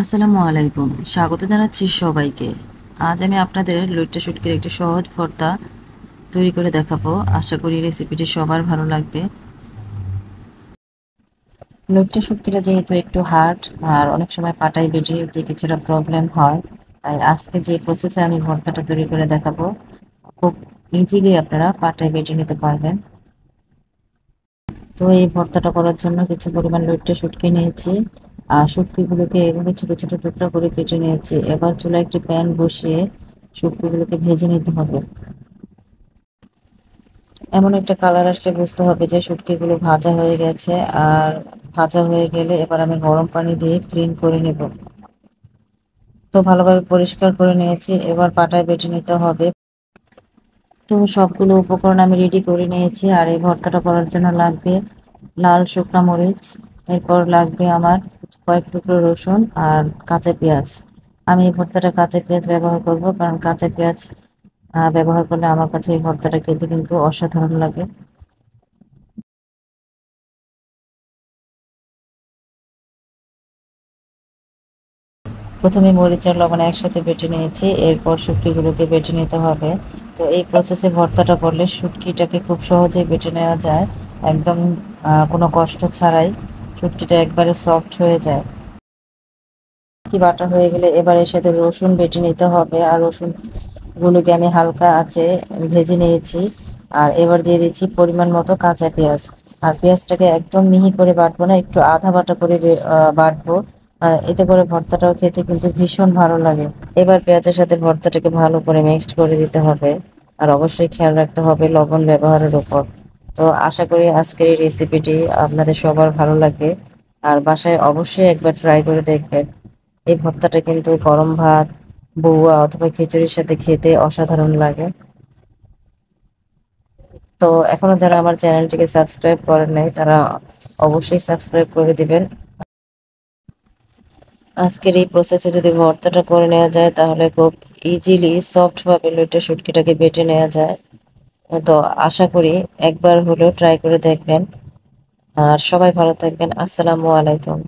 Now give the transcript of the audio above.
আসসালামু আলাইকুম, স্বাগত জানাচ্ছি সবাইকে। আজ আমি আপনাদের লইট্টা শুটকির একটি সহজ ভর্তা তৈরি করে দেখাবো। আশা করি রেসিপিটি সবার ভালো লাগবে। লইট্টা শুটকিটা যেহেতু একটু হার্ড আর অনেক সময় পাটায় বেটে নিতে কিছুটা প্রবলেম হয়, তাই আজকে যে প্রসেসে আমি ভর্তাটা তৈরি করে দেখাবো খুব ইজিলি আপনারা পাটায় বেটে নিতে পারবেন। তো এই ভর্তাটা করার জন্য কিছু পরিমাণ লইট্টা শুটকি নিয়েছি আর শুটকিগুলোকে এভাবে ছোট ছোট টুকরা করে কেটে নিয়েছি। এবার চুলায় একটি প্যান বসিয়ে শুটকিগুলোকে ভেজে নিতে হবে। এমন একটা কালার আসলে বুঝতে হবে যে শুটকিগুলো ভাজা হয়ে গেছে। আর ভাজা হয়ে গেলে এবার আমি গরম পানি দিয়ে ক্লিন করে নেব। তো ভালোভাবে পরিষ্কার করে নিয়েছি, এবার পাটায় বেটে নিতে হবে। তো সবগুলো উপকরণ আমি রেডি করে নিয়েছি। আর এই ভর্তাটা করার জন্য লাগবে লাল শুকনো মরিচ, এরপর লাগবে আমার কয়েক টুকরো রসুন আর কাঁচা পেঁয়াজ। আমি এই ভর্তাটা কাঁচা পেঁয়াজ ব্যবহার করব, কারণ কাঁচা পেঁয়াজ ব্যবহার করলে আমার কাছে এই ভর্তাটা খেতে কিন্তু অসাধারণ লাগে। প্রথমে মরিচ আর লবণ একসাথে বেটে নিয়েছি, এরপর শুটকিগুলোকে বেটে নিতে হবে। তো এই প্রসেসে ভর্তাটা করলে শুটকিটাকে খুব সহজেই বেটে নেওয়া যায়, একদম কোনো কষ্ট ছাড়াই। শুটকিটা একবারে সফট হয়ে যায়। কি বাটা হয়ে গেলে এবার এর সাথে রসুন বেটে নিতে হবে, আর রসুনগুলোকে আমি হালকা আঁচে ভেজে নিয়েছি। আর এবার দিয়ে দিচ্ছি পরিমাণ মতো কাঁচা পেঁয়াজ। আর পেঁয়াজটাকে একদম মিহি করে বাটবো না, একটু আধা বাটা করে বাটবো। এতে করে ভর্তাটাও খেতে কিন্তু ভীষণ ভালো লাগে। এবার পেঁয়াজের সাথে ভর্তাটাকে ভালো করে মিক্সড করে দিতে হবে। আর অবশ্যই খেয়াল রাখতে হবে লবণ ব্যবহারের উপর। তো আশা করি আজকের এই রেসিপিটি আপনাদের সবার ভালো লাগবে। আর বাসায় অবশ্যই একবার ট্রাই করে দেখবেন। এই ভর্তাটা কিন্তু গরম ভাত, বউয়া অথবা খিচুড়ির সাথে খেতে অসাধারণ লাগে। তো এখনো যারা আমার চ্যানেলটিকে সাবস্ক্রাইব করেন নাই, তারা অবশ্যই সাবস্ক্রাইব করে দিবেন। আজকের এই প্রসেসে যদি ভর্তাটা করে নেওয়া যায় তাহলে খুব ইজিলি সফট ভাবে লইট্টা শুটকিটাকে বেটে নেওয়া যায়। তো আশা করি একবার হলেও ট্রাই করে দেখবেন। আর সবাই ভালো থাকবেন। আসসালামু আলাইকুম।